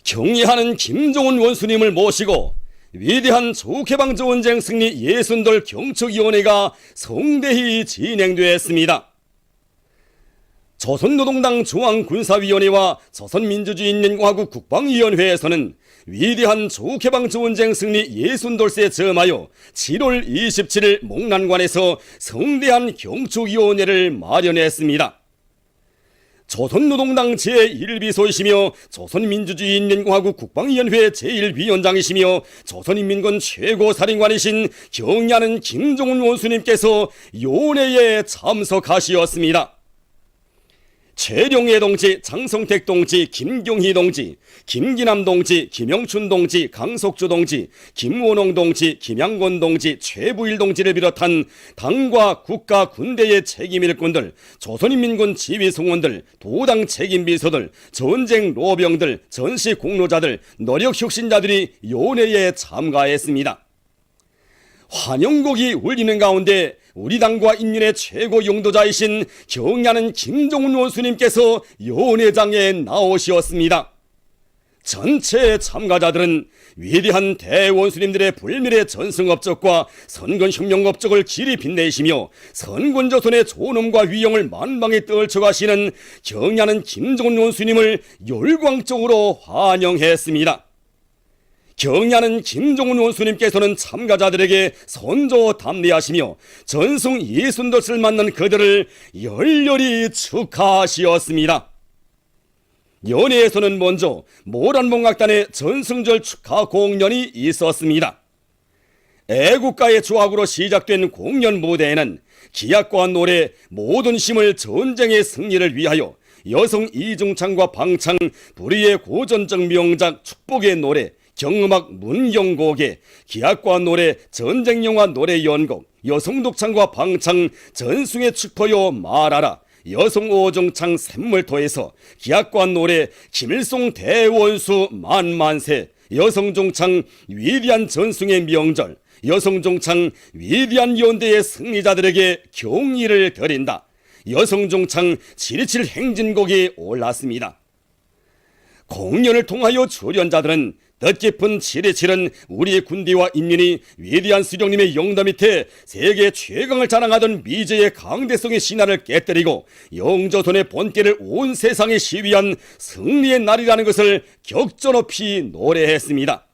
경의하는 김종훈 원수님을 모시고 위대한 조국해방전쟁 승리 예순돌 경축위원회가 성대히 진행되었습니다. 조선노동당 중앙군사위원회와 조선민주주의인민공화국 국방위원회에서는 위대한 조국해방전쟁 승리 예순돌세에 점하여 7월 27일 목란관에서 성대한 경축위원회를 마련했습니다. 조선노동당 제1비서이시며 조선민주주의인민공화국 국방위원회 제1위원장이시며 조선인민군 최고사령관이신 경의하는 김종훈 원수님께서 요원회에 참석하시었습니다. 최룡해 동지, 장성택 동지, 김경희 동지, 김기남 동지, 김영춘 동지, 강석주 동지, 김원홍 동지, 김양건 동지, 최부일 동지를 비롯한 당과 국가 군대의 책임 일꾼들, 조선인민군 지휘승원들, 도당 책임비서들, 전쟁 로병들, 전시 공로자들, 노력 혁신자들이 요원회에 참가했습니다. 환영곡이 울리는 가운데 우리 당과 인민의 최고 용도자이신 경의하는 김종훈 원수님께서 요원회장에 나오시었습니다. 전체 참가자들은 위대한 대원수님들의 불멸의 전승업적과 선건혁명업적을 길이 빛내시며 선군조선의 존엄과 위용을 만방에 떨쳐가시는 경의하는 김종훈 원수님을 열광적으로 환영했습니다. 경의하는 김종훈 원수님께서는 참가자들에게 선조 담례하시며 전승 예순돌을 만난 그들을 열렬히 축하하시었습니다. 연회에서는 먼저 모란봉악단의 전승절 축하 공연이 있었습니다. 애국가의 조악으로 시작된 공연 무대에는 기악과 노래, 모든 힘을 전쟁의 승리를 위하여 여성 이중창과 방창, 불의의 고전적 명작 축복의 노래, 경음악 문경곡에 기악과 노래, 전쟁영화 노래 연곡, 여성독창과 방창, 전승의 축포요 말하라, 여성 오정창 샘물토에서 기악과 노래, 김일송 대원수 만만세, 여성종창 위대한 전승의 명절, 여성종창 위대한 연대의 승리자들에게 경의를 드린다. 여성종창 7.27 행진곡이 올랐습니다. 공연을 통하여 출연자들은 뜻깊은 7.27은 우리 군대와 인민이 위대한 수령님의 영도 밑에 세계 최강을 자랑하던 미제의 강대성의 신화를 깨뜨리고 영조선의 본때를 온 세상에 시위한 승리의 날이라는 것을 격조 높이 노래했습니다.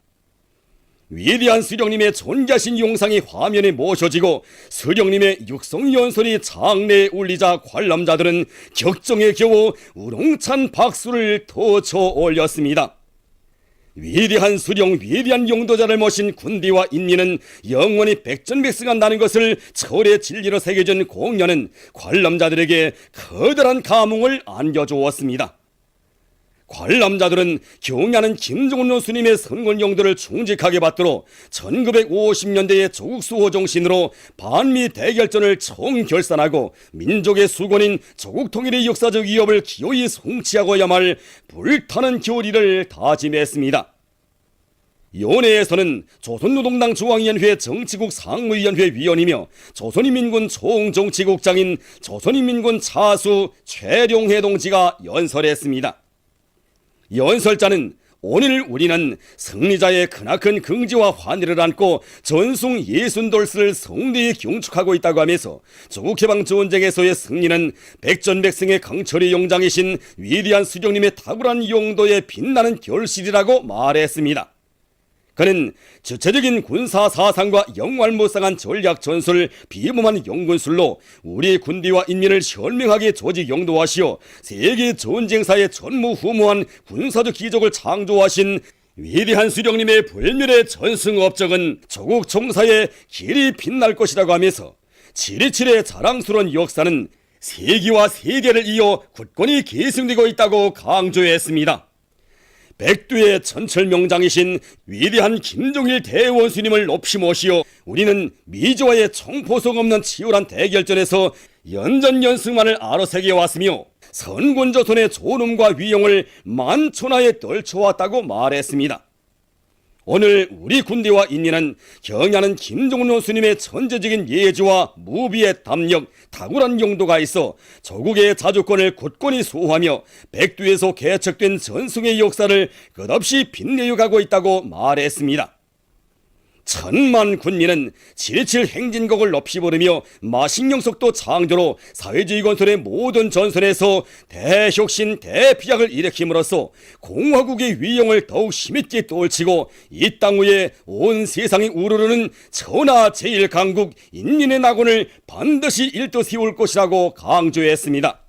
위대한 수령님의 존귀하신 용상이 화면에 모셔지고 수령님의 육성연설이 장내에 울리자 관람자들은 격정에 겨워 우렁찬 박수를 터쳐 올렸습니다. 위대한 수령, 위대한 용도자를 모신 군대와 인민은 영원히 백전백승한다는 것을 철의 진리로 새겨진 공연은 관람자들에게 커다란 감흥을 안겨주었습니다. 관람자들은 경의하는 김종훈 원수님의 선군 용도를 충직하게 받들어 1950년대의 조국 수호 정신으로 반미 대결전을 총결산하고 민족의 수건인 조국 통일의 역사적 위협을 기어이 성취하고야만 할 불타는 결의를 다짐했습니다. 연회에서는 조선노동당 중앙위원회 정치국 상무위원회 위원이며 조선인민군 총정치국장인 조선인민군 차수 최룡해 동지가 연설했습니다. 연설자는 오늘 우리는 승리자의 크나큰 긍지와 환희를 안고 전승 예순돌을 성대히 경축하고 있다고 하면서 조국해방전쟁에서의 승리는 백전백승의 강철의 용장이신 위대한 수령님의 탁월한 용도에 빛나는 결실이라고 말했습니다. 그는 주체적인 군사 사상과 영활무쌍한 전략 전술, 비범한 연군술로 우리 군대와 인민을 현명하게 조직 용도하시어 세계 전쟁사의 전무후무한 군사적 기적을 창조하신 위대한 수령님의 불멸의 전승업적은 조국 총사의 길이 빛날 것이라고 하면서 7.27의 자랑스러운 역사는 세기와 세대를 이어 굳건히 계승되고 있다고 강조했습니다. 백두의 천철명장이신 위대한 김종일 대원수님을 높이 모시어 우리는 미조와의 총포성 없는 치열한 대결전에서 연전연승만을 아로새겨왔으며 선군조선의 존엄과 위용을 만천하에 떨쳐왔다고 말했습니다. 오늘 우리 군대와 인민은 경애하는 김정은 원수님의 천재적인 예지와 무비의 담력, 탁월한 용도가 있어 조국의 자주권을 굳건히 수호하며 백두에서 개척된 전승의 역사를 끝없이 빛내어 가고 있다고 말했습니다. 천만 군민은 7.27 행진곡을 높이 부르며 마식령석도 창조로 사회주의 건설의 모든 전선에서 대혁신 대피작을 일으킴으로써 공화국의 위용을 더욱 힘있게 떨치고 이 땅 위에 온 세상이 우러르는 천하 제일강국 인민의 낙원을 반드시 일떠 세울 것이라고 강조했습니다.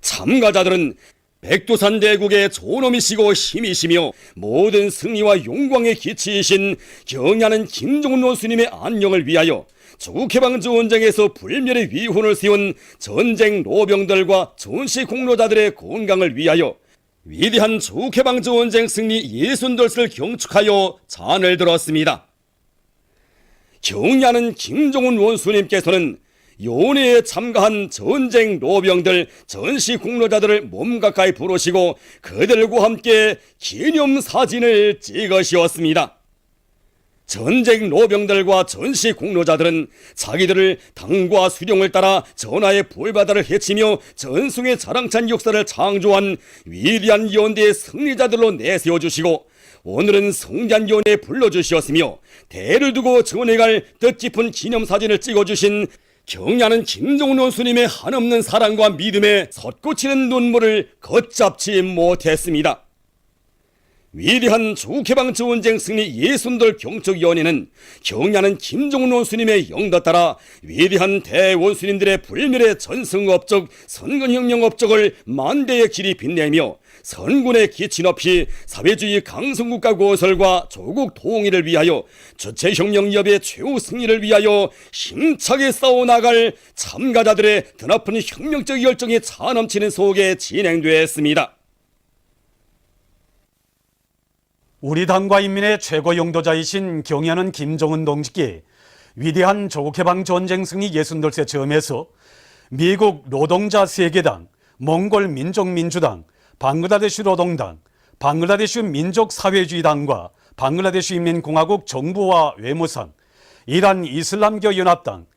참가자들은 백두산 대국의 존엄이시고 힘이시며 모든 승리와 영광의 기치이신 경애하는 김정은 원수님의 안녕을 위하여 조국해방전쟁에서 불멸의 위훈을 세운 전쟁 노병들과 전시 공로자들의 건강을 위하여 위대한 조국해방전쟁 승리 예순돌을 경축하여 잔을 들었습니다. 경애하는 김정은 원수님께서는 연회에 참가한 전쟁 노병들, 전시 공로자들을 몸 가까이 부르시고 그들과 함께 기념사진을 찍으시었습니다. 전쟁 노병들과 전시 공로자들은 자기들을 당과 수령을 따라 전하의 불바다를 헤치며 전승의 자랑찬 역사를 창조한 위대한 연대의 승리자들로 내세워주시고 오늘은 성대한 연회에 불러주시었으며 대를 두고 전해갈 뜻깊은 기념사진을 찍어주신 경애하는 김정은 원수님의 한없는 사랑과 믿음에 솟구치는 눈물을 걷잡지 못했습니다. 위대한 조국해방전쟁 승리 예순돌 경축연회는 경애하는 김정은 원수님의 영도 따라 위대한 대원수님들의 불멸의 전승업적, 선근혁명 업적을 만대의 길이 빛내며 선군의 기치 높이 사회주의 강성국가 건설과 조국 통일을 위하여 주체혁명협의 최후 승리를 위하여 힘차게 싸워나갈 참가자들의 드높은 혁명적 열정이 차넘치는 속에 진행되었습니다. 우리 당과 인민의 최고 용도자이신 경애하는 김정은 동지께 위대한 조국해방전쟁 승리 60돌세 즈음에서 미국 노동자 세계당, 몽골 민족민주당, 방글라데시 노동당, 방글라데시 민족사회주의당과 방글라데시 인민공화국 정부와 외무상, 이란 이슬람교 연합당,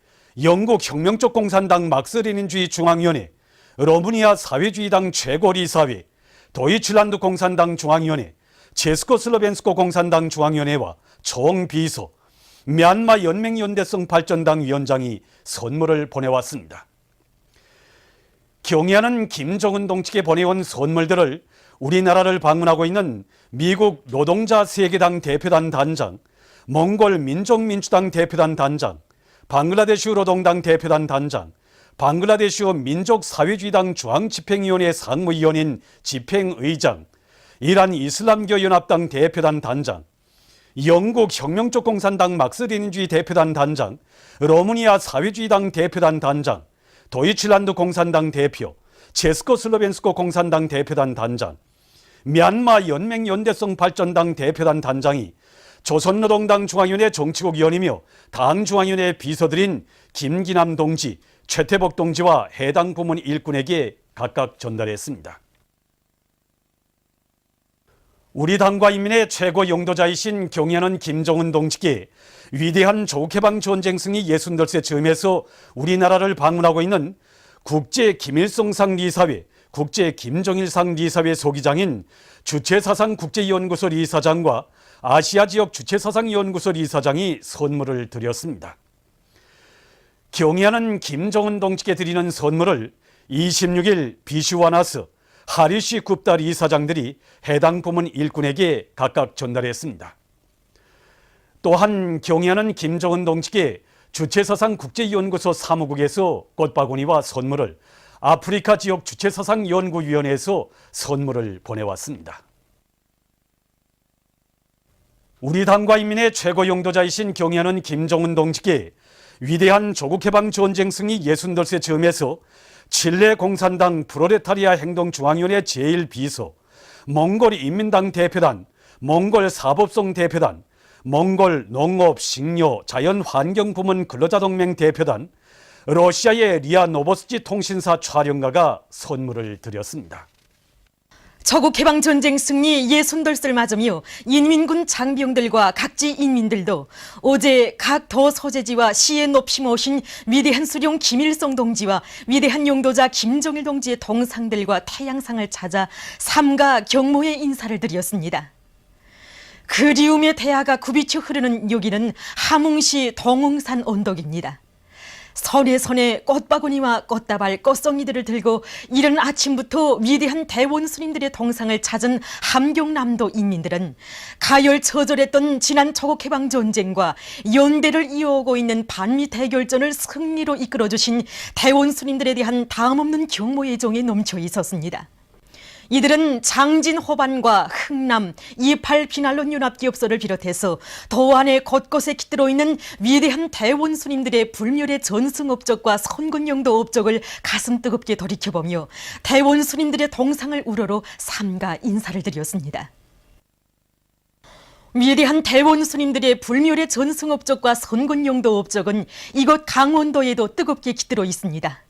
영국 혁명적 공산당 막스레닌주의 중앙위원회, 로마니아 사회주의당 최고리사회, 도이칠란드 공산당 중앙위원회, 체스코슬로벤스코 공산당 중앙위원회와 총비서, 미얀마 연맹연대성 발전당 위원장이 선물을 보내왔습니다. 경애하는 김정은 동지께 보내온 선물들을 우리나라를 방문하고 있는 미국 노동자 세계당 대표단 단장, 몽골 민족민주당 대표단 단장, 방글라데시 노동당 대표단 단장, 방글라데시 민족사회주의당 중앙집행위원회 상무위원인 집행의장, 이란 이슬람교 연합당 대표단 단장, 영국 혁명적 공산당 막스레닌주의 대표단 단장, 로마니아 사회주의당 대표단 단장, 도이칠란드 공산당 대표, 체스코슬로벤스코 공산당 대표단 단장, 미얀마 연맹연대성 발전당 대표단 단장이 조선노동당 중앙위원회 정치국위원이며 당 중앙위원회 비서들인 김기남 동지, 최태복 동지와 해당 부문 일꾼에게 각각 전달했습니다. 우리 당과 인민의 최고 용도자이신 경애하는 김정은 동지께 위대한 조국해방전쟁 승리 60돌세 즈음에서 우리나라를 방문하고 있는 국제김일성상 리사회, 국제김정일상 리사회 소기장인 주체사상국제연구소 리사장과 아시아지역 주체사상연구소 리사장이 선물을 드렸습니다. 경애하는 김정은 동지께 드리는 선물을 26일 비슈와나스, 하리시 굽다 리사장들이 해당 부문 일꾼에게 각각 전달했습니다. 또한 경애하는 김정은 동지께 주체사상국제연구소 사무국에서 꽃바구니와 선물을, 아프리카 지역 주체사상연구위원회에서 선물을 보내왔습니다. 우리 당과 인민의 최고 용도자이신 경애하는 김정은 동지께 위대한 조국해방전쟁 승리 60돌세 즈음에서 칠레 공산당 프로레타리아 행동중앙위원회 제1비서, 몽골 인민당 대표단, 몽골 사법성 대표단, 몽골 농업, 식료, 자연환경부문 근로자동맹 대표단, 러시아의 리아 노보스지 통신사 촬영가가 선물을 드렸습니다. 저국해방전쟁 승리 60돌을 맞으며 인민군 장병들과 각지 인민들도 어제 각 도 소재지와 시에 높이 모신 위대한 수령 김일성 동지와 위대한 용도자 김정일 동지의 동상들과 태양상을 찾아 삼가 경모의 인사를 드렸습니다. 그리움의 대하가 굽이쳐 흐르는 여기는 함흥시 동흥산 언덕입니다. 선에 꽃바구니와 꽃다발, 꽃송이들을 들고 이른 아침부터 위대한 대원 스님들의 동상을 찾은 함경남도 인민들은 가열처절했던 지난 조국해방전쟁과 연대를 이어오고 있는 반미 대결전을 승리로 이끌어주신 대원 스님들에 대한 다음없는 경모의 정에 넘쳐 있었습니다. 이들은 장진 호반과 흥남, 28 비난론 연합기업소를 비롯해서 도 안에 곳곳에 깃들어 있는 위대한 대원 스님들의 불멸의 전승 업적과 선군영도 업적을 가슴 뜨겁게 돌이켜보며 대원 스님들의 동상을 우러러 삼가 인사를 드렸습니다. 위대한 대원 스님들의 불멸의 전승 업적과 선군영도 업적은 이곳 강원도에도 뜨겁게 깃들어 있습니다.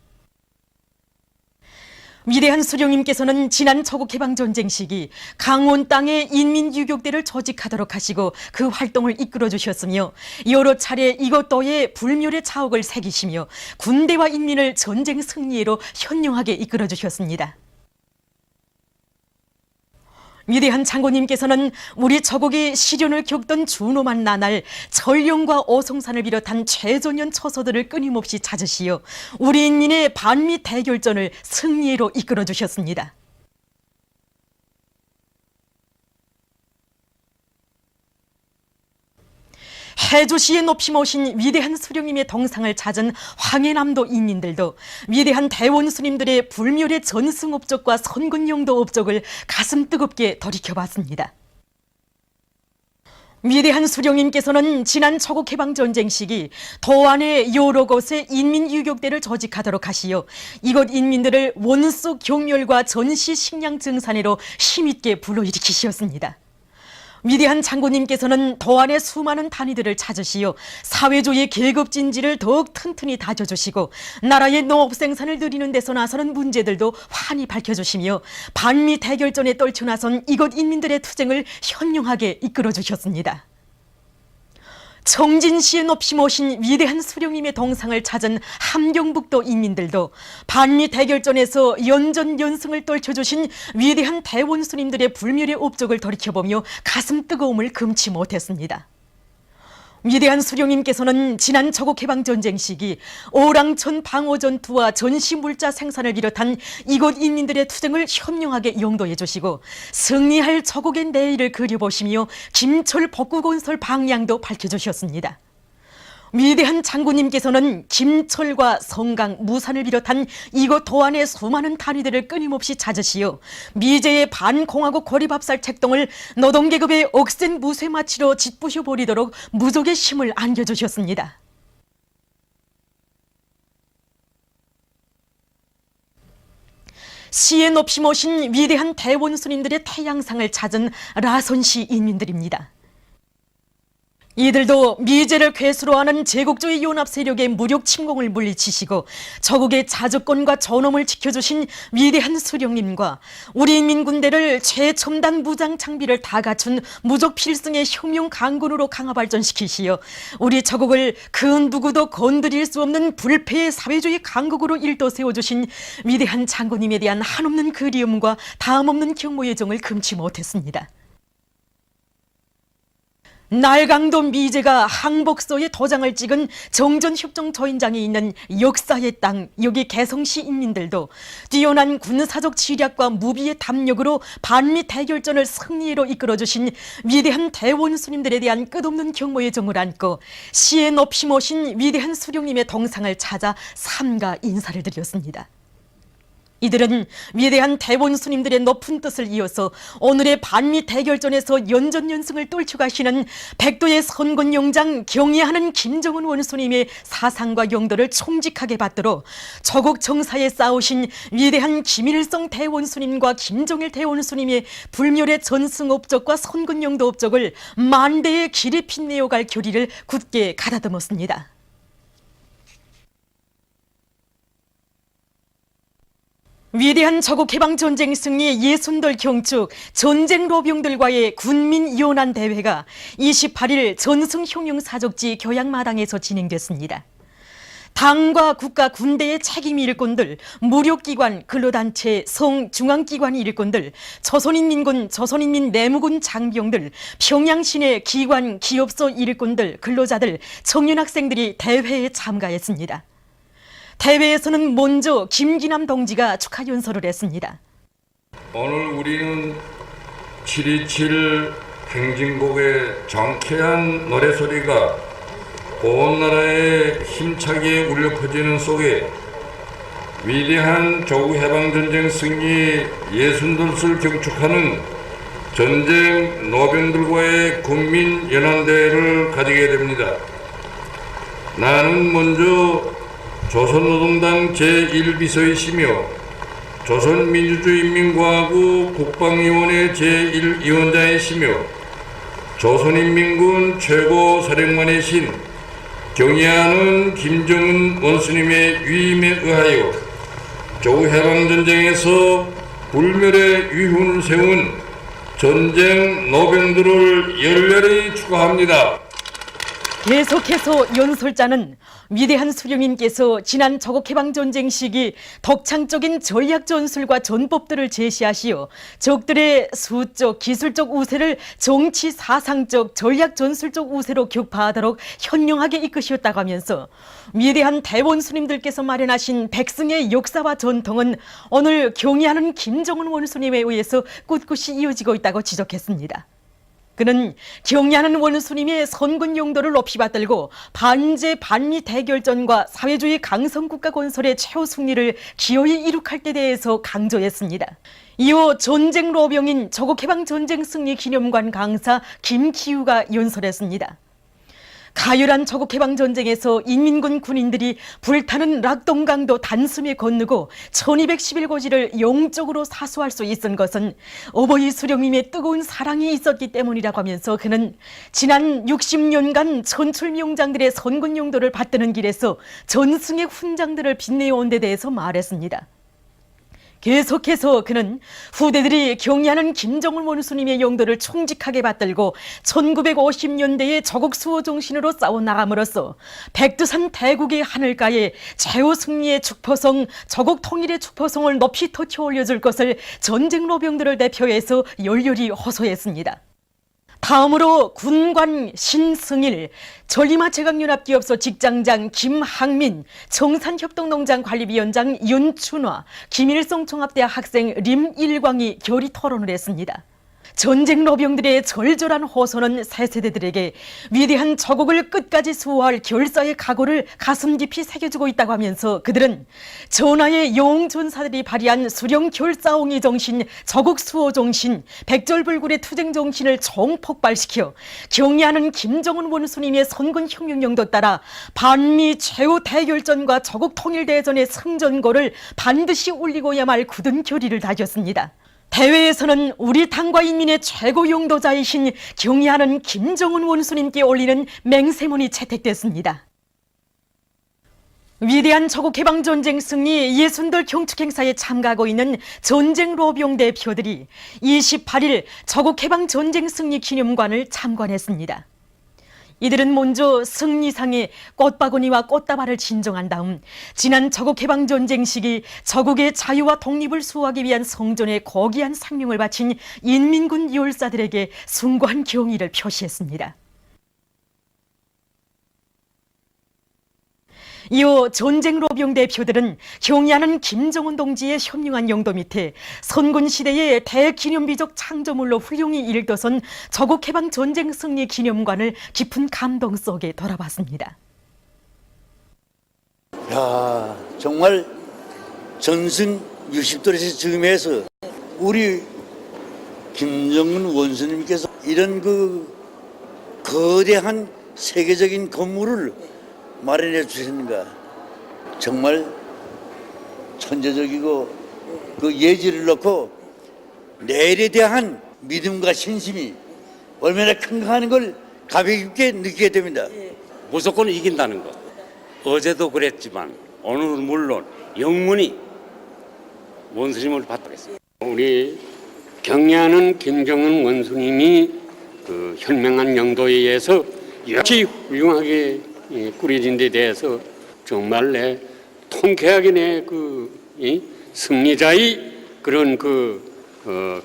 위대한 수령님께서는 지난 조국해방전쟁 시기 강원 땅에 인민유격대를 조직하도록 하시고 그 활동을 이끌어 주셨으며 여러 차례 이곳도에 불멸의 자옥을 새기시며 군대와 인민을 전쟁 승리로 현명하게 이끌어 주셨습니다. 위대한 장군님께서는 우리 조국이 시련을 겪던 준엄한 나날 전령과 오송산을 비롯한 최전연 처소들을 끊임없이 찾으시어 우리 인민의 반미 대결전을 승리로 이끌어 주셨습니다. 해조시에 높이 모신 위대한 수령님의 동상을 찾은 황해남도 인민들도 위대한 대원 스님들의 불멸의 전승 업적과 선군영도 업적을 가슴 뜨겁게 돌이켜봤습니다. 위대한 수령님께서는 지난 조국해방전쟁 시기 도 안의 여러 곳에 인민유격대를 조직하도록 하시어 이곳 인민들을 원수 경멸과 전시 식량 증산으로 힘있게 불러일으키셨습니다. 위대한 장군님께서는 도 안의 수많은 단위들을 찾으시어 사회주의 계급진지를 더욱 튼튼히 다져주시고 나라의 농업 생산을 늘리는 데서 나서는 문제들도 환히 밝혀주시며 반미 대결전에 떨쳐 나선 이곳 인민들의 투쟁을 현명하게 이끌어주셨습니다. 청진시에 높이 모신 위대한 수령님의 동상을 찾은 함경북도 인민들도 반미 대결전에서 연전연승을 떨쳐주신 위대한 대원 스님들의 불멸의 업적을 돌이켜보며 가슴 뜨거움을 금치 못했습니다. 위대한 수령님께서는 지난 조국해방전쟁 시기 오랑천 방어전투와 전시물자 생산을 비롯한 이곳 인민들의 투쟁을 현명하게 용도해 주시고 승리할 조국의 내일을 그려보시며 김철 복구건설 방향도 밝혀주셨습니다. 위대한 장군님께서는 김철과 성강, 무산을 비롯한 이곳 도안의 수많은 단위들을 끊임없이 찾으시어 미제의 반공화국 고립압살 책동을 노동계급의 억센 무쇠마치로 짓부셔 버리도록 무적의 힘을 안겨주셨습니다. 시에 높이 모신 위대한 대원 스님들의 태양상을 찾은 라선시 인민들입니다. 이들도 미제를 괴수로 하는 제국주의 연합 세력의 무력 침공을 물리치시고 저국의 자주권과 존엄을 지켜주신 위대한 수령님과 우리 인민군대를 최첨단 무장 장비를 다 갖춘 무적 필승의 혁명 강군으로 강화 발전시키시어 우리 저국을 그 누구도 건드릴 수 없는 불패의 사회주의 강국으로 일도 세워주신 위대한 장군님에 대한 한없는 그리움과 다음없는 경모의 정을 금치 못했습니다. 날강도 미제가 항복서에 도장을 찍은 정전협정 조인장에 있는 역사의 땅, 여기 개성시 인민들도 뛰어난 군사적 지략과 무비의 담력으로 반미 대결전을 승리로 이끌어주신 위대한 대원 스님들에 대한 끝없는 경모의 정을 안고 시에 높이 모신 위대한 수령님의 동상을 찾아 삼가 인사를 드렸습니다. 이들은 위대한 대원 스님들의 높은 뜻을 이어서 오늘의 반미 대결전에서 연전연승을 떨쳐가시는 백도의 선군용장 경애하는 김정은 원수님의 사상과 용도를 총직하게 받들어 조국 정사에 싸우신 위대한 김일성 대원 스님과 김정일 대원 스님의 불멸의 전승 업적과 선군용도 업적을 만대의 길에 빛내어갈 교리를 굳게 가다듬었습니다. 위대한 저국해방전쟁 승리 예순돌 경축 전쟁 로병들과의 군민 연한 대회가 28일 전승형용사족지 교양마당에서 진행됐습니다. 당과 국가 군대의 책임 일꾼들, 무력기관, 근로단체, 성중앙기관 일꾼들, 조선인민군, 조선인민 내무군 장병들, 평양시내 기관, 기업소 일꾼들, 근로자들, 청년학생들이 대회에 참가했습니다. 대회에서는 먼저 김기남 동지가 축하 연설을 했습니다. 오늘 우리는 7.27 행진곡의 정쾌한 노래소리가 온 나라에 힘차게 울려 퍼지는 속에 위대한 조국해방전쟁 승리 예순돌을 경축하는 전쟁 노병들과의 국민연합대회를 가지게 됩니다. 나는 먼저 조선노동당 제1비서이시며 조선민주주의인민공화국 국방위원회 제1위원장이시며 조선인민군 최고사령관이신 경의하는 김정은 원수님의 위임에 의하여 조국해방전쟁에서 불멸의 위훈을 세운 전쟁 노병들을 열렬히 축하합니다. 계속해서 연설자는 위대한 수령님께서 지난 저국해방전쟁 시기 덕창적인 전략전술과 전법들을 제시하시어 적들의 수적, 기술적 우세를 정치, 사상적, 전략전술적 우세로 격파하도록 현명하게 이끄셨다고 하면서 위대한 대원수님들께서 마련하신 백승의 역사와 전통은 오늘 경의하는 김정은 원수님에 의해서 꿋꿋이 이어지고 있다고 지적했습니다. 그는 경의하는 원수님의 선군 용도를 높이 받들고 반제 반미 대결전과 사회주의 강성국가 건설의 최후 승리를 기어이 이룩할 때 대해서 강조했습니다. 이후 전쟁 로병인 저국해방전쟁 승리 기념관 강사 김기우가 연설했습니다. 가열한 저국해방전쟁에서 인민군 군인들이 불타는 락동강도 단숨에 건너고 1211고지를 영적으로 사수할 수 있은 것은 어버이 수령님의 뜨거운 사랑이 있었기 때문이라고 하면서 그는 지난 60년간 천출명장들의 선군 용도를 받드는 길에서 전승의 훈장들을 빛내어온 데 대해서 말했습니다. 계속해서 그는 후대들이 경의하는 김정은 원수님의 용도를 충직하게 받들고 1950년대의 저국 수호 정신으로 싸워나감으로써 백두산 대국의 하늘가에 최후 승리의 축포성, 저국 통일의 축포성을 높이 터치 올려줄 것을 전쟁 로병들을 대표해서 열렬히 호소했습니다. 다음으로 군관 신승일, 전리마체강연합기업소 직장장 김학민, 청산협동농장 관리위원장 윤춘화, 김일성 종합대학 학생 림일광이 결의 토론을 했습니다. 전쟁 로병들의 절절한 호소는 새 세대들에게 위대한 저국을 끝까지 수호할 결사의 각오를 가슴 깊이 새겨주고 있다고 하면서 그들은 전하의 영웅전사들이 발휘한 수령 결사옹의 정신, 저국 수호 정신, 백절불굴의 투쟁 정신을 총폭발시켜 경의하는 김정은 원수님의 선군 혁명령도 따라 반미 최후 대결전과 저국 통일대전의 승전고를 반드시 울리고야 말 굳은 결의를 다졌습니다. 대회에서는 우리 당과 인민의 최고 용도자이신 경의하는 김정은 원수님께 올리는 맹세문이 채택됐습니다. 위대한 저국해방전쟁 승리 예순돌 경축행사에 참가하고 있는 전쟁 로병 대표들이 28일 저국해방전쟁 승리 기념관을 참관했습니다. 이들은 먼저 승리상에 꽃바구니와 꽃다발을 진정한 다음 지난 저국해방전쟁 시기 저국의 자유와 독립을 수호하기 위한 성전에 고귀한 생명을 바친 인민군 열사들에게 숭고한 경의를 표시했습니다. 이후 전쟁 로병 대표들은 경의하는 김정은 동지의 현명한 용도 밑에 선군시대의 대기념비적 창조물로 훌륭히 일떠선 저국해방전쟁 승리 기념관을 깊은 감동 속에 돌아봤습니다. 야, 정말 전승 60돌에서 지금에서 우리 김정은 원수님께서 이런 그 거대한 세계적인 건물을 마련해 주셨는가. 정말 천재적이고 그 예지를 놓고 내일에 대한 믿음과 신심이 얼마나 큰가 하는 걸 가볍게 깊게 느끼게 됩니다. 무조건 이긴다는 것. 어제도 그랬지만 오늘은 물론 영원히 원수님을 받겠습니다. 우리 경애하는 김정은 원수님이 그 현명한 영도에 의해서 역시 훌륭하게 꾸려진 데 대해서 정말 내 통쾌하게 내 승리자의 그런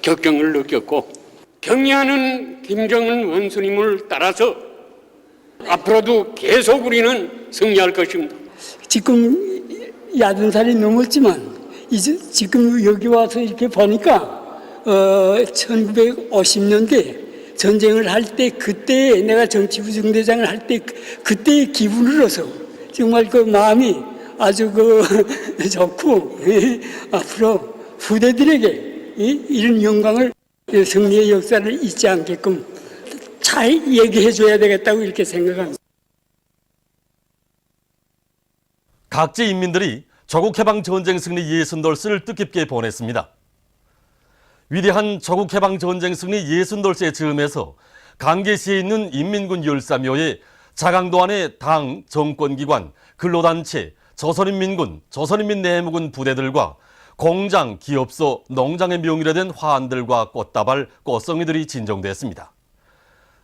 격경을 느꼈고, 경애하는 김정은 원수님을 따라서 앞으로도 계속 우리는 승리할 것입니다. 지금 80살이 넘었지만 이제 지금 여기 와서 이렇게 보니까 1950년대 전쟁을 할 때, 그때 내가 정치부총대장을 할 때 그때의 기분으로서 정말 그 마음이 아주 좋고, 앞으로 후대들에게 이런 영광을, 승리의 역사를 잊지 않게끔 잘 얘기해 줘야 되겠다고 이렇게 생각합니다. 각지 인민들이 조국해방전쟁 승리 예순돌스를 뜻깊게 보냈습니다. 위대한 조국해방전쟁 승리 예순돌스의 즈음에서 강계시에 있는 인민군 열사묘에 자강도 안의 당, 정권기관, 근로단체, 조선인민군, 조선인민내무군 부대들과 공장, 기업소, 농장의 명의로 된 화환들과 꽃다발, 꽃송이들이 진정됐습니다.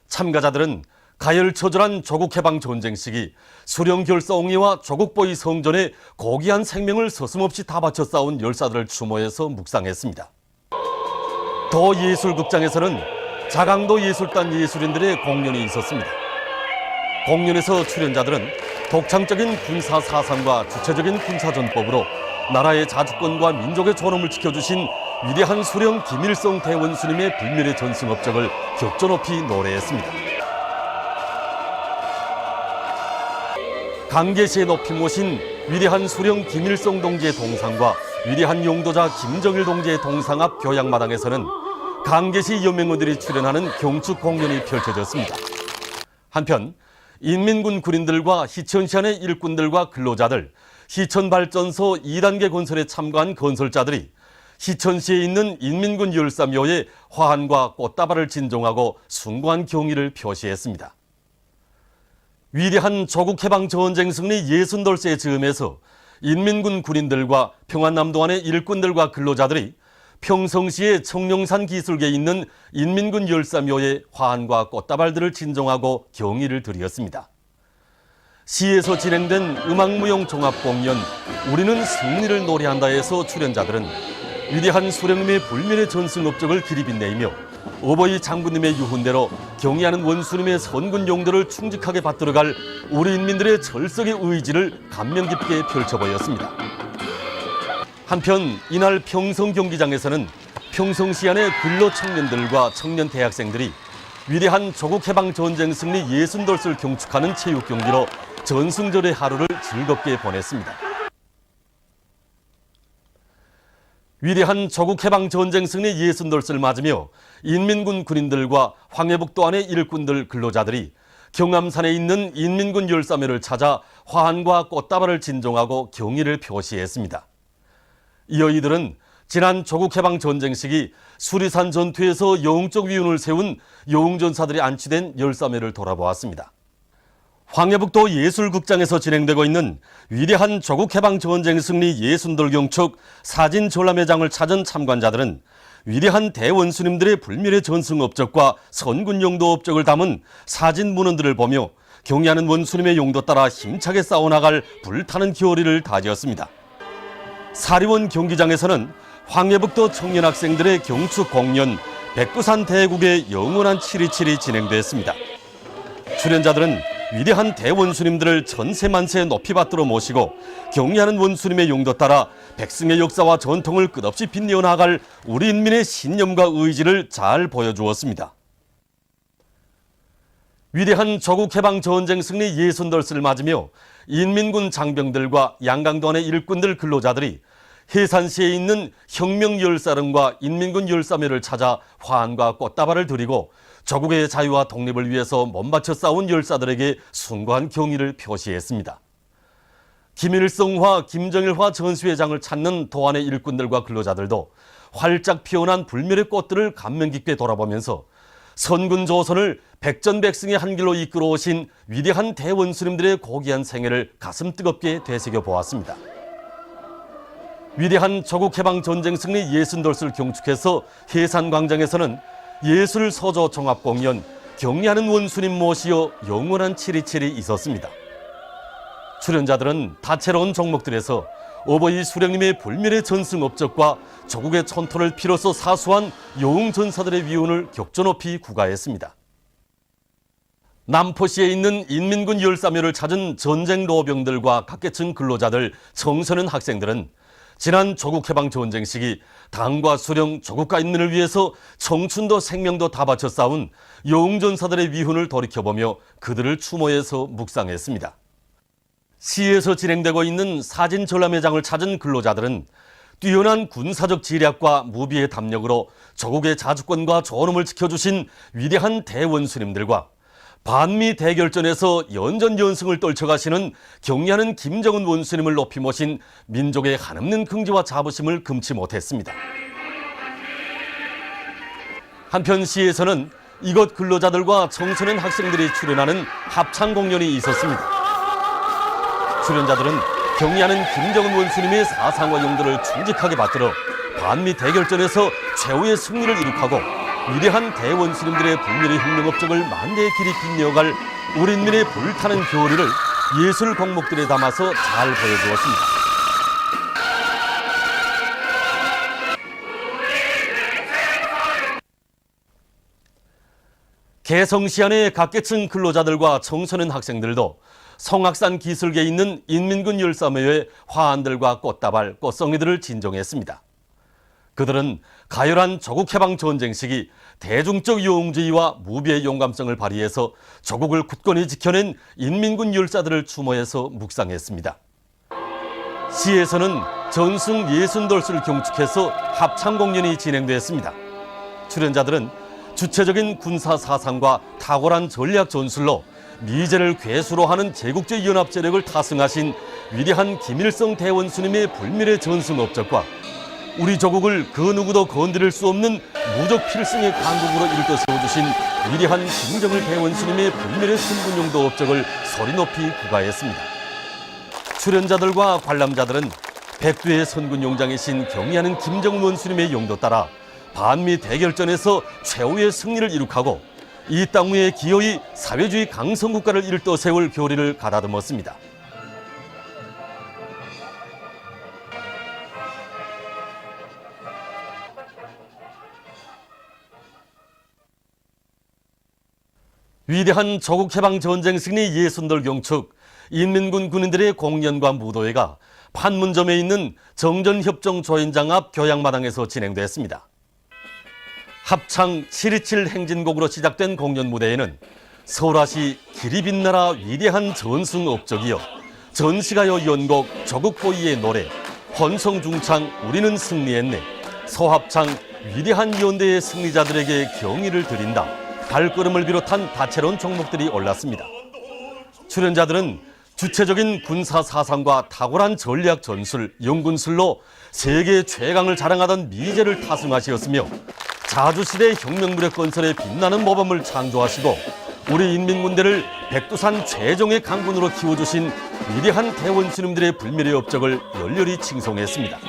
참가자들은 가열처절한 조국해방전쟁 시기 수령결사옹이와 조국보위 성전에 고귀한 생명을 서슴없이 다 바쳐 싸운 열사들을 추모해서 묵상했습니다. 도예술극장에서는 자강도 예술단 예술인들의 공연이 있었습니다. 공연에서 출연자들은 독창적인 군사 사상과 주체적인 군사 전법으로 나라의 자주권과 민족의 존엄을 지켜주신 위대한 수령 김일성 대원수님의 불멸의 전승 업적을 격조 높이 노래했습니다. 강계시에 높이 모신 위대한 수령 김일성 동지의 동상과 위대한 용도자 김정일 동지의 동상 앞 교양마당에서는 강계시 연맹원들이 출연하는 경축 공연이 펼쳐졌습니다. 한편 인민군 군인들과 시천시 안의 일꾼들과 근로자들, 시천발전소 2단계 건설에 참가한 건설자들이 시천시에 있는 인민군 열사묘에 화환과 꽃다발을 진종하고 숭고한 경의를 표시했습니다. 위대한 조국해방전쟁 승리 예순돌세의 즈음에서 인민군 군인들과 평안남도안의 일꾼들과 근로자들이 평성시의 청룡산 기술계에 있는 인민군 열사묘에 화환과 꽃다발들을 진종하고 경의를 드렸습니다. 시에서 진행된 음악무용 종합공연 우리는 승리를 노래한다에서 출연자들은 위대한 수령님의 불멸의 전승 업적을 기리빛내며 어버이 장군님의 유훈대로 경애하는 원수님의 선군 용도를 충직하게 받들어갈 우리 인민들의 절석의 의지를 감명 깊게 펼쳐보였습니다. 한편 이날 평성 경기장에서는 평성시 안의 근로 청년들과 청년 대학생들이 위대한 조국해방전쟁 승리 예순돌스를 경축하는 체육 경기로 전승절의 하루를 즐겁게 보냈습니다. 위대한 조국해방전쟁 승리 예순돌스를 맞으며 인민군 군인들과 황해북도 안의 일꾼들 근로자들이 경암산에 있는 인민군 열사묘를 찾아 화환과 꽃다발을 진종하고 경의를 표시했습니다. 이어 이들은 지난 조국해방전쟁 시기 수리산 전투에서 영웅적 위훈을 세운 영웅전사들이 안치된 열사묘를 돌아보았습니다. 황해북도 예술극장에서 진행되고 있는 위대한 조국해방전쟁 승리 예순돌 경축 사진 전람회장을 찾은 참관자들은 위대한 대원수님들의 불멸의 전승 업적과 선군 용도 업적을 담은 사진 문헌들을 보며 경애하는 원수님의 용도 따라 힘차게 싸워나갈 불타는 겨울이를 다지었습니다. 사리원 경기장에서는 황해북도 청년 학생들의 경축 공연 백두산 대국의 영원한 7.27이 진행됐습니다. 출연자들은 위대한 대원수님들을 천세만세 높이 받들어 모시고 경애하는 원수님의 용도 따라 백승의 역사와 전통을 끝없이 빛내어 나갈 우리 인민의 신념과 의지를 잘 보여주었습니다. 위대한 조국해방전쟁 승리 예순돌스를 맞으며 인민군 장병들과 양강도안의 일꾼들 근로자들이 해산시에 있는 혁명열사령과 인민군 열사묘를 찾아 화환과 꽃다발을 드리고 조국의 자유와 독립을 위해서 몸바쳐 싸운 열사들에게 숭고한 경의를 표시했습니다. 김일성화, 김정일화 전시회장을 찾는 도안의 일꾼들과 근로자들도 활짝 피어난 불멸의 꽃들을 감명 깊게 돌아보면서 선군 조선을 백전백승의 한 길로 이끌어 오신 위대한 대원수님들의 고귀한 생애를 가슴 뜨겁게 되새겨 보았습니다. 위대한 조국해방 전쟁 승리 60돌을 경축해서 해산광장에서는 예술 서조 종합공연 경리하는 원수님 모시어 영원한 727이 있었습니다. 출연자들은 다채로운 종목들에서 어버이 수령님의 불멸의 전승 업적과 조국의 촌토를 피로써 사수한 영웅 전사들의 위훈을 격조 높이 구가했습니다. 남포시에 있는 인민군 열사묘를 찾은 전쟁 노병들과 각계층 근로자들, 청소년 학생들은 지난 조국해방 전쟁 시기 당과 수령, 조국과 인민을 위해서 청춘도 생명도 다 바쳐 싸운 영웅 전사들의 위훈을 돌이켜보며 그들을 추모해서 묵상했습니다. 시에서 진행되고 있는 사진 전람회장을 찾은 근로자들은 뛰어난 군사적 지략과 무비의 담력으로 조국의 자주권과 존엄을 지켜주신 위대한 대원수님들과 반미 대결전에서 연전연승을 떨쳐가시는 경리하는 김정은 원수님을 높이 모신 민족의 한없는 긍지와 자부심을 금치 못했습니다. 한편 시에서는 이곳 근로자들과 청소년 학생들이 출연하는 합창 공연이 있었습니다. 출연자들은 경리하는 김정은 원수님의 사상과 용도를 충직하게 받들어 반미 대결전에서 최후의 승리를 이룩하고 위대한 대원수님들의 불멸의 혁명 업적을 만대의 길이 빛내어갈 우리 인민의 불타는 교리를 예술 공목들에 담아서 잘 보여주었습니다. 개성시 안의 각계층 근로자들과 청소년 학생들도 성악산 기슭에 있는 인민군 열사묘에 화환들과 꽃다발, 꽃송이들을 진정했습니다. 그들은 가열한 조국해방 전쟁 시기 대중적 영웅주의와 무비의 용감성을 발휘해서 조국을 굳건히 지켜낸 인민군 열사들을 추모해서 묵상했습니다. 시에서는 전승 60돌을 경축해서 합창 공연이 진행됐습니다. 출연자들은 주체적인 군사 사상과 탁월한 전략 전술로 미제를 괴수로 하는 제국주의 연합 세력을 타승하신 위대한 김일성 대원수님의 불멸의 전승 업적과 우리 조국을 그 누구도 건드릴 수 없는 무적 필승의 강국으로 일떠 세워주신 위대한 김정일 대원수님의 불멸의 순군용도 업적을 소리 높이 구가했습니다. 출연자들과 관람자들은 백두의 선군용장이신 경리하는 김정은 원수님의 용도 따라 반미 대결전에서 최후의 승리를 이룩하고 이 땅 위에 기어이 사회주의 강성국가를 일떠 세울 교리를 가다듬었습니다. 위대한 조국해방 전쟁 승리 60돌 경축, 인민군 군인들의 공연과 무도회가 판문점에 있는 정전협정 조연장 앞 교양마당에서 진행됐습니다. 합창 727 행진곡으로 시작된 공연 무대에는 설화시 길이 빛나라 위대한 전승 업적이여 전시가요 연곡 조국보위의 노래, 헌성중창 우리는 승리했네, 소합창 위대한 연대의 승리자들에게 경의를 드린다, 발걸음을 비롯한 다채로운 종목들이 올랐습니다. 출연자들은 주체적인 군사 사상과 탁월한 전략 전술, 연군술로 세계 최강을 자랑하던 미제를 타승하시었으며 자주시대 혁명무력 건설의 빛나는 모범을 창조하시고 우리 인민군대를 백두산 최정의 강군으로 키워주신 위대한 대원수님들의 불멸의 업적을 열렬히 칭송했습니다.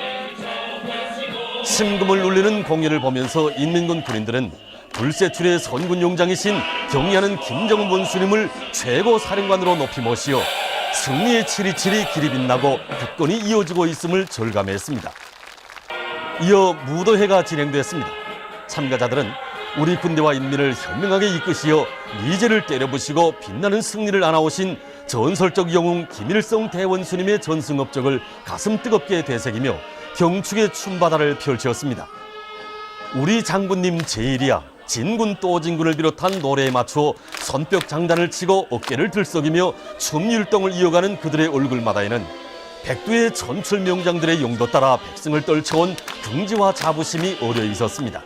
심금을 울리는 공연을 보면서 인민군 군인들은 불세출의 선군용장이신 경리하는 김정은 원수님을 최고 사령관으로 높이 모시어 승리의 727이 길이 빛나고 굳건히 이어지고 있음을 절감했습니다. 이어 무도회가 진행됐습니다. 참가자들은 우리 군대와 인민을 현명하게 이끄시어 미제를 때려부시고 빛나는 승리를 안아오신 전설적 영웅 김일성 대원수님의 전승 업적을 가슴 뜨겁게 되새기며 경축의 춤바다를 펼쳤습니다. 우리 장군님 제일이야, 진군 또 진군을 비롯한 노래에 맞춰 손뼉 장단을 치고 어깨를 들썩이며 춤율동을 이어가는 그들의 얼굴마다에는 백두의 전출 명장들의 용도 따라 백승을 떨쳐온 긍지와 자부심이 어려 있었습니다.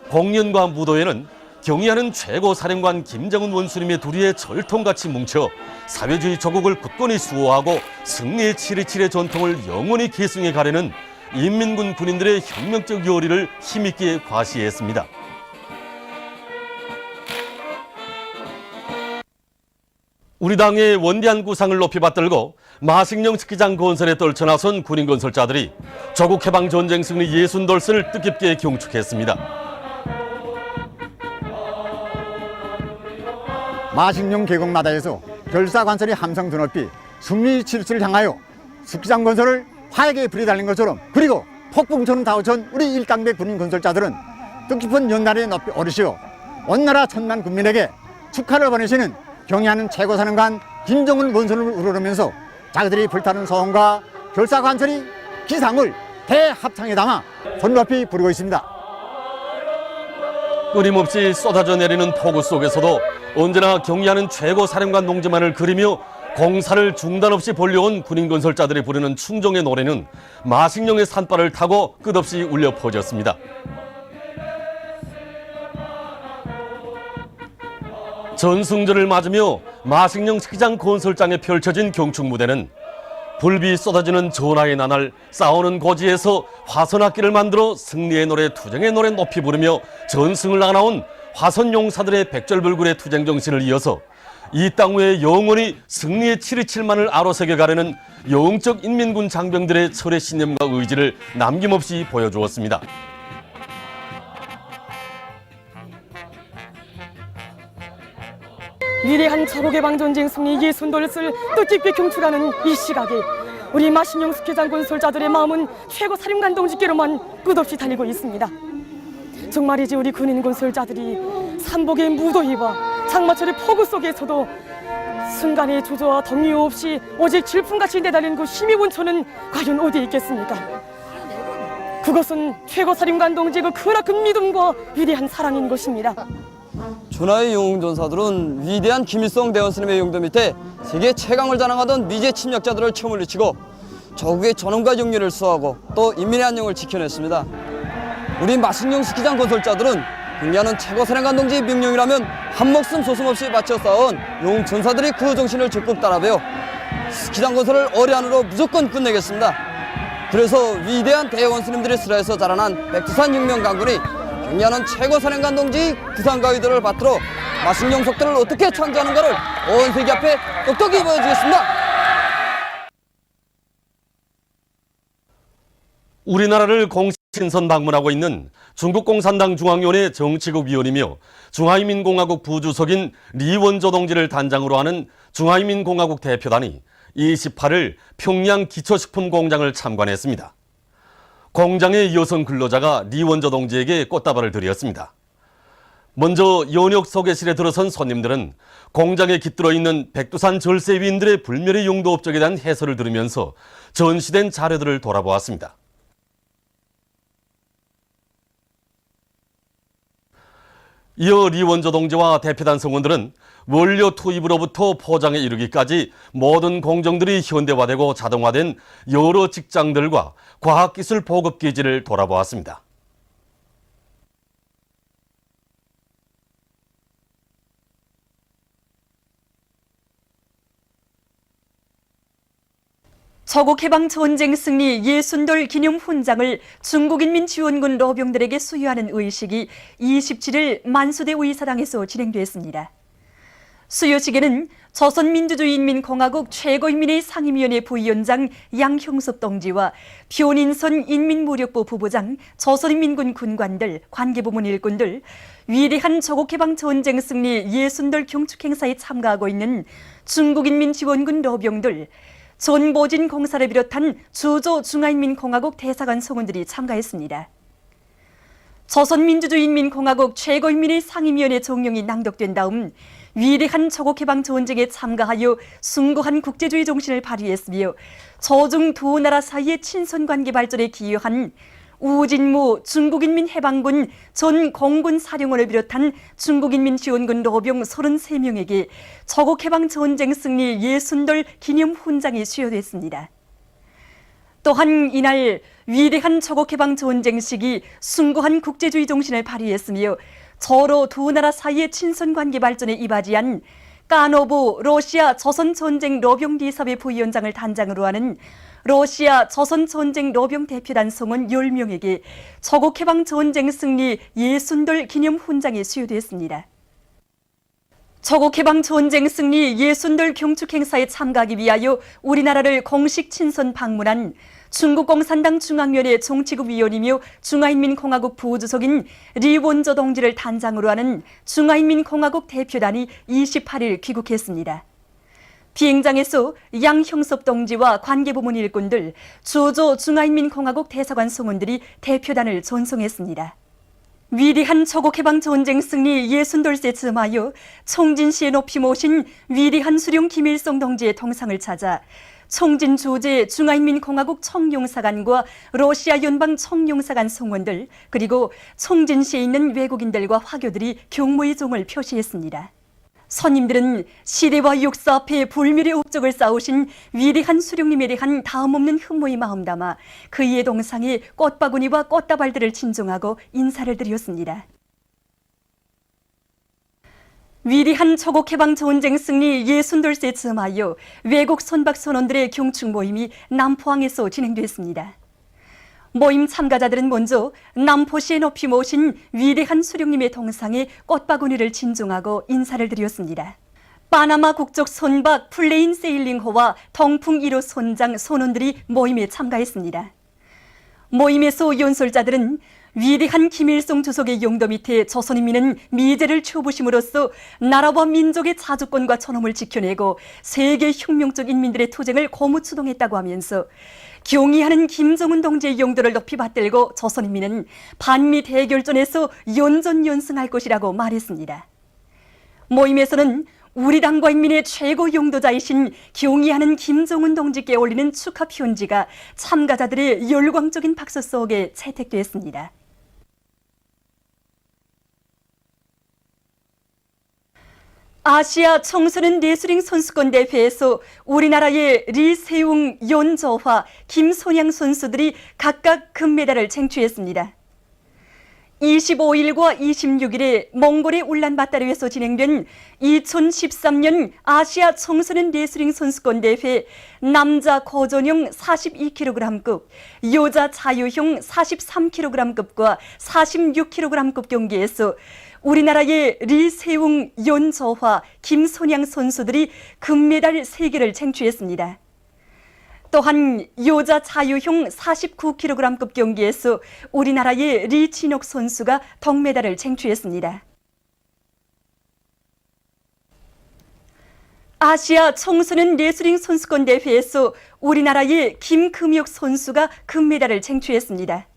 공연과 무도회는 경의하는 최고 사령관 김정은 원수님의 두리에 절통같이 뭉쳐 사회주의 조국을 굳건히 수호하고 승리의 727의 전통을 영원히 계승해 가려는 인민군 군인들의 혁명적 요리를 힘있게 과시했습니다. 우리 당의 원대한 구상을 높이 받들고 마식령 스키장 건설에 떨쳐나선 군인 건설자들이 조국해방 전쟁 승리 60돌을 뜻깊게 경축했습니다. 마식령 계곡마다에서 결사관설이 함성 드높이 승리 질주를 향하여 스키장 건설을 화약에 불이 달린 것처럼, 그리고 폭풍처럼 다우천 우리 일당백 군인 건설자들은 뜻깊은 연날에 높이 오르시어 온 나라 천만 국민에게 축하를 보내시는 경의하는 최고사령관 김정은 원선을 우러러면서 자기들이 불타는 소원과 결사관설이 기상을 대합창에 담아 손높이 부르고 있습니다. 끊임없이 쏟아져 내리는 폭우 속에서도 언제나 경의하는 최고사령관 농지만을 그리며 공사를 중단 없이 벌려온 군인 건설자들이 부르는 충정의 노래는 마식령의 산발을 타고 끝없이 울려 퍼졌습니다. 전승절을 맞으며 마식령 스키장 건설장에 펼쳐진 경축무대는 불비 쏟아지는 전하의 나날, 싸우는 고지에서 화선악기를 만들어 승리의 노래, 투쟁의 노래 높이 부르며 전승을 나눠온 화선용사들의 백절불굴의 투쟁 정신을 이어서 이 땅 위에 영원히 승리의 727만을 아로새겨가려는 영적 인민군 장병들의 철의 신념과 의지를 남김없이 보여주었습니다. 위대한 조국해방전쟁 승리 60돌을 뜻깊게 경축하는 이 시각에 우리 마식령 스키장 건설자들의 마음은 최고사령관 동지께로만 끝없이 달리고 있습니다. 정말이지 우리 군인 건설자들이 삼복의 무더위와 장마철의 폭우 속에서도 순간의 주저와 덕리 없이 오직 질풍같이 내달린 그 힘의 원천은 과연 어디에 있겠습니까? 그것은 최고사령관 동지의 그 크나큰 믿음과 위대한 사랑인 것입니다. 준하의 영웅전사들은 위대한 김일성 대원스님의 용도 밑에 세계 최강을 자랑하던 미제 침략자들을 쳐물리치고 조국의 전원과 영리를 수호하고 또 인민의 안녕을 지켜냈습니다. 우리 마식령 스키장 건설자들은 경의하는 최고사령관 동지의 명령이라면 한 목숨 소슴없이 바쳐 싸운 영웅전사들의 그 정신을 적극 따라배워 스키장 건설을 올해 안으로 무조건 끝내겠습니다. 그래서 위대한 대원스님들의 슬하에서 자라난 백두산 혁명 강군이 경의하는 최고사령관 동지 구상가위들을 받들어 마식령 속도를 어떻게 창조하는가를 온 세계 앞에 똑똑히 보여주겠습니다. 우리나라를 공식 신선 방문하고 있는 중국 공산당 중앙위원회 정치국 위원이며 중화인민공화국 부주석인 리원조 동지를 단장으로 하는 중화인민공화국 대표단이 28일 평양 기초식품 공장을 참관했습니다. 공장의 여성 근로자가 리원조 동지에게 꽃다발을 드렸습니다. 먼저 연역 소개실에 들어선 손님들은 공장에 깃들어 있는 백두산 절세 위인들의 불멸의 용도 업적에 대한 해설을 들으면서 전시된 자료들을 돌아보았습니다. 이어 리원조 동지와 대표단 성원들은 원료 투입으로부터 포장에 이르기까지 모든 공정들이 현대화되고 자동화된 여러 직장들과 과학기술 보급 기지를 돌아보았습니다. 조국해방전쟁 승리 60돌 기념 훈장을 중국인민지원군 로병들에게 수여하는 의식이 27일 만수대 의사당에서 진행됐습니다. 수여식에는 조선민주주의인민공화국 최고인민회의 상임위원회 부위원장 양형섭 동지와 표닌선 인민무력부 부부장, 조선인민군 군관들, 관계부문 일꾼들, 위대한 조국해방전쟁 승리 60돌 경축행사에 참가하고 있는 중국인민지원군 로병들, 전보진 공사를 비롯한 주조 중화인민공화국 대사관 성원들이 참가했습니다. 조선민주주의인민공화국 최고인민회의 상임위원회 종령이 낭독된 다음 위대한 조국해방전쟁에 참가하여 숭고한 국제주의 정신을 발휘했으며 조중 두 나라 사이의 친선관계 발전에 기여한 우진무 중국인민해방군 전 공군 사령원을 비롯한 중국인민지원군 로병 33명에게 조국해방전쟁 승리 60돌 기념 훈장이 수여됐습니다. 또한 이날 위대한 조국해방전쟁 시기 숭고한 국제주의 정신을 발휘했으며 서로 두 나라 사이의 친선관계 발전에 이바지한 까노브 러시아 조선전쟁 로병대사회 부위원장을 단장으로 하는 러시아 조선전쟁 로병 대표단 성원 10명에게 조국해방전쟁 승리 60돌 기념 훈장이 수여됐습니다. 조국해방 전쟁 승리 예순돌 경축 행사에 참가하기 위하여 우리나라를 공식 친선 방문한 중국 공산당 중앙위원회 정치국 위원이며 중화인민공화국 부주석인 리원조 동지를 단장으로 하는 중화인민공화국 대표단이 28일 귀국했습니다. 비행장에서 양형섭 동지와 관계부문 일꾼들, 조조 중화인민공화국 대사관 성원들이 대표단을 전송했습니다. 위대한 조국해방 전쟁 승리 60돌세 즈음하여 총진시에 높이 모신 위대한 수령 김일성 동지의 동상을 찾아 총진 주재 중화인민공화국 총용사관과 러시아 연방 총용사관 성원들 그리고 총진시에 있는 외국인들과 화교들이 경무의 종을 표시했습니다. 선임들은 시대와 역사 앞에 불멸의 업적을 쌓으신 위대한 수령님에 대한 다음없는 흠모의 마음 담아 그의 동상에 꽃바구니와 꽃다발들을 진정하고 인사를 드렸습니다. 위대한 조국해방 전쟁 승리 60돌세 즈음하여 외국 선박 선원들의 경축 모임이 남포항에서 진행됐습니다. 모임 참가자들은 먼저 남포시에 높이 모신 위대한 수령님의 동상에 꽃바구니를 진정하고 인사를 드렸습니다. 파나마 국적 선박 플레인 세일링호와 동풍 1호 선장 선원들이 모임에 참가했습니다. 모임에서 연설자들은 위대한 김일성 주석의 용도 밑에 조선인민은 미제를 추부심으로써 나라와 민족의 자주권과 존엄을 지켜내고 세계 혁명적 인민들의 투쟁을 고무추동했다고 하면서 경의하는 김정은 동지의 용도를 높이 받들고 조선인민은 반미 대결전에서 연전연승할 것이라고 말했습니다. 모임에서는 우리 당과 인민의 최고 용도자이신 경의하는 김정은 동지께 올리는 축하 편지가 참가자들의 열광적인 박수 속에 채택됐습니다. 아시아 청소년 레슬링 선수권 대회에서 우리나라의 리세웅, 연저화, 김손양 선수들이 각각 금메달을 쟁취했습니다. 25일과 26일에 몽골의 울란바토르에서 진행된 2013년 아시아 청소년 레슬링 선수권 대회 남자 고전형 42kg급, 여자 자유형 43kg급과 46kg급 경기에서 우리나라의 리세웅, 연저화, 김손양 선수들이 금메달 3개를 쟁취했습니다. 또한 여자 자유형 49kg급 경기에서 우리나라의 리진옥 선수가 동메달을 쟁취했습니다. 아시아 청소년 레슬링 선수권 대회에서 우리나라의 김금혁 선수가 금메달을 쟁취했습니다.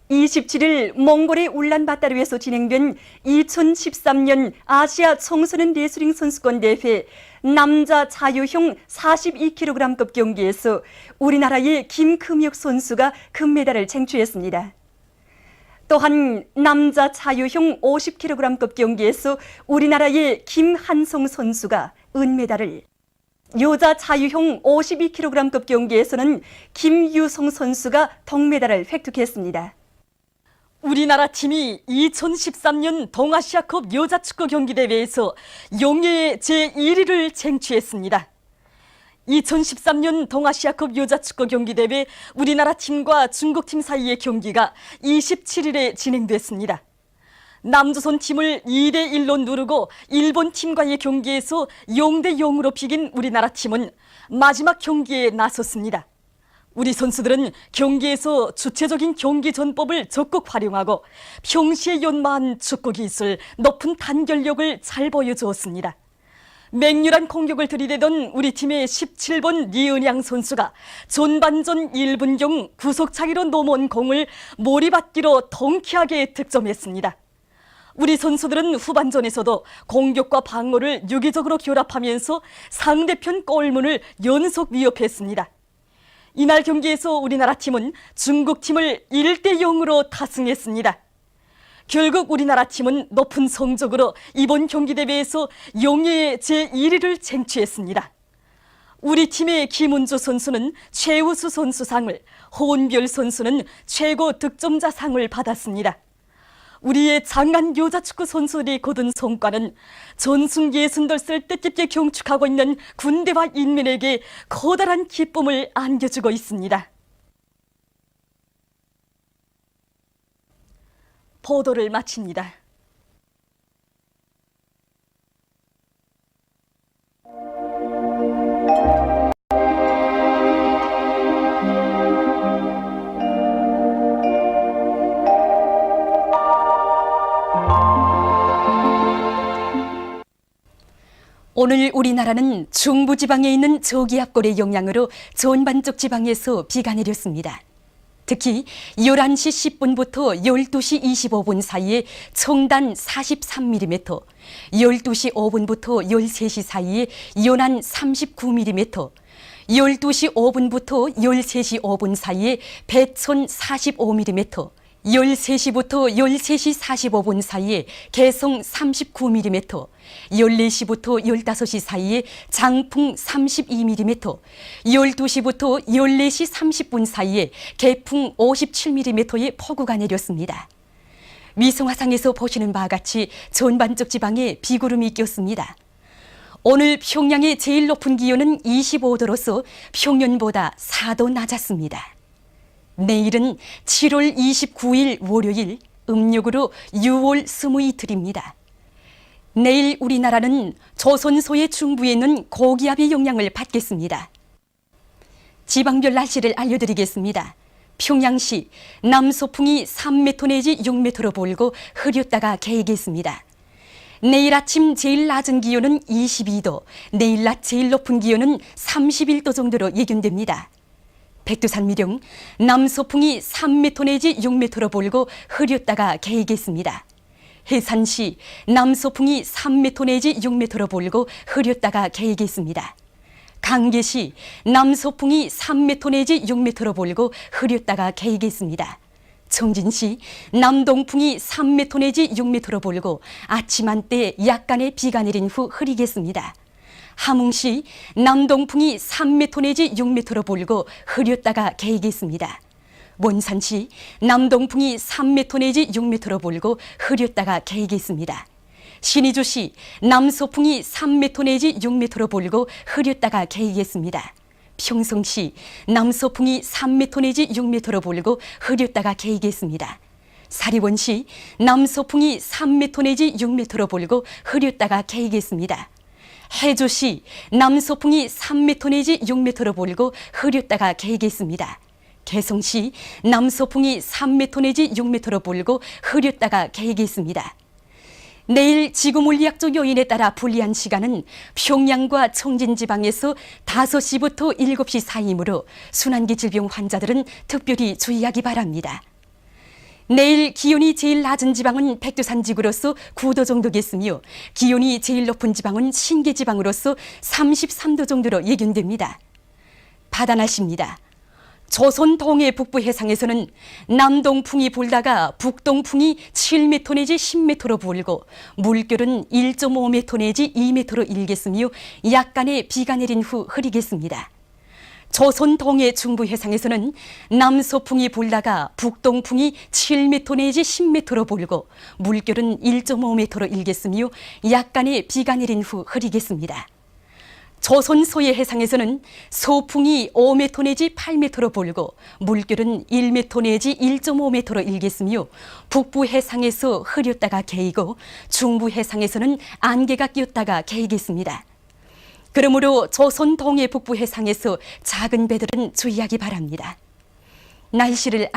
27일 몽골의 울란바토르에서 진행된 2013년 아시아 청소년 레슬링 선수권 대회 남자 자유형 42kg급 경기에서 우리나라의 김금혁 선수가 금메달을 쟁취했습니다. 또한 남자 자유형 50kg급 경기에서 우리나라의 김한성 선수가 은메달을, 여자 자유형 52kg급 경기에서는 김유성 선수가 동메달을 획득했습니다. 우리나라 팀이 2013년 동아시아컵 여자축구 경기대회에서 영예의 제1위를 쟁취했습니다. 2013년 동아시아컵 여자축구 경기대회 우리나라 팀과 중국팀 사이의 경기가 27일에 진행됐습니다. 남조선 팀을 2대1로 누르고 일본 팀과의 경기에서 0대0으로 비긴 우리나라 팀은 마지막 경기에 나섰습니다. 우리 선수들은 경기에서 주체적인 경기 전법을 적극 활용하고 평시에 연마한 축구 기술, 높은 단결력을 잘 보여주었습니다. 맹렬한 공격을 들이대던 우리 팀의 17번 리은양 선수가 전반전 1분경 구석차기로 넘어온 공을 몰이받기로 통쾌하게 득점했습니다. 우리 선수들은 후반전에서도 공격과 방어를 유기적으로 결합하면서 상대편 골문을 연속 위협했습니다. 이날 경기에서 우리나라 팀은 중국팀을 1대0으로 다승했습니다. 결국 우리나라 팀은 높은 성적으로 이번 경기대회에서 영예의 제1위를 쟁취했습니다. 우리 팀의 김은주 선수는 최우수 선수상을, 호은별 선수는 최고 득점자상을 받았습니다. 우리의 장한 여자축구 선수들이 거둔 성과는 전승 60돌을 뜻깊게 경축하고 있는 군대와 인민에게 커다란 기쁨을 안겨주고 있습니다. 보도를 마칩니다. 오늘 우리나라는 중부지방에 있는 저기압골의 영향으로 전반적 지방에서 비가 내렸습니다. 특히 11시 10분부터 12시 25분 사이에 청단 43mm, 12시 5분부터 13시 사이에 연안 39mm, 12시 5분부터 13시 5분 사이에 배천 45mm, 13시부터 13시 45분 사이에 개성 39mm, 14시부터 15시 사이에 장풍 32mm, 12시부터 14시 30분 사이에 개풍 57mm의 폭우가 내렸습니다. 위성화상에서 보시는 바와 같이 전반적 지방에 비구름이 꼈습니다. 오늘 평양의 제일 높은 기온은 25도로서 평년보다 4도 낮았습니다. 내일은 7월 29일 월요일, 음력으로 6월 20이틀입니다. 내일 우리나라는 조선소의 중부에 있는 고기압의 영향을 받겠습니다. 지방별 날씨를 알려드리겠습니다. 평양시 남서풍이 3m 내지 6m로 불고 흐렸다가 개겠습니다. 내일 아침 제일 낮은 기온은 22도, 내일 낮 제일 높은 기온은 31도 정도로 예견됩니다. 백두산 미령 남서풍이 3m 내지 6m로 불고 흐렸다가 개겠습니다. 해산시 남서풍이 3m 내지 6m로 불고 흐렸다가 개겠습니다. 강계시 남서풍이 3m 내지 6m로 불고 흐렸다가 개겠습니다. 청진시 남동풍이 3m 내지 6m로 불고 아침 한때 약간의 비가 내린 후 흐리겠습니다. 함흥시 남동풍이 3m 내지 6m로 불고 흐렸다가 개겠습니다. 원산시 남동풍이 3m 내지 6m로 불고 흐렸다가 개겠습니다. 신의주시 남서풍이 3m 내지 6m로 불고 흐렸다가 개겠습니다. 평성시 남서풍이 3m 내지 6m로 불고 흐렸다가 개겠습니다. 사리원시 남서풍이 3m 내지 6m로 불고 흐렸다가 개겠습니다. 해조시 남서풍이 3m 내지 6m로 불고 흐렸다가 개겠습니다. 개성시 남서풍이 3m 내지 6m로 불고 흐렸다가 개겠습니다. 내일 지구물리학적 요인에 따라 불리한 시간은 평양과 청진 지방에서 5시부터 7시 사이이므로 순환기 질병 환자들은 특별히 주의하기 바랍니다. 내일 기온이 제일 낮은 지방은 백두산 지구로서 9도 정도겠으며 기온이 제일 높은 지방은 신계 지방으로서 33도 정도로 예견됩니다. 바다 날씨입니다. 조선 동해 북부 해상에서는 남동풍이 불다가 북동풍이 7m 내지 10m로 불고 물결은 1.5m 내지 2m로 일겠으며 약간의 비가 내린 후 흐리겠습니다. 조선 동해 중부 해상에서는 남서풍이 불다가 북동풍이 7m 내지 10m로 불고 물결은 1.5m로 일겠으며 약간의 비가 내린 후 흐리겠습니다. 조선 서해 해상에서는 서풍이 5m 내지 8m로 불고 물결은 1m 내지 1.5m로 일겠으며 북부 해상에서 흐렸다가 개이고 중부 해상에서는 안개가 끼었다가 개이겠습니다. 그러므로 조선 동해 북부 해상에서 작은 배들은 주의하기 바랍니다. 날씨를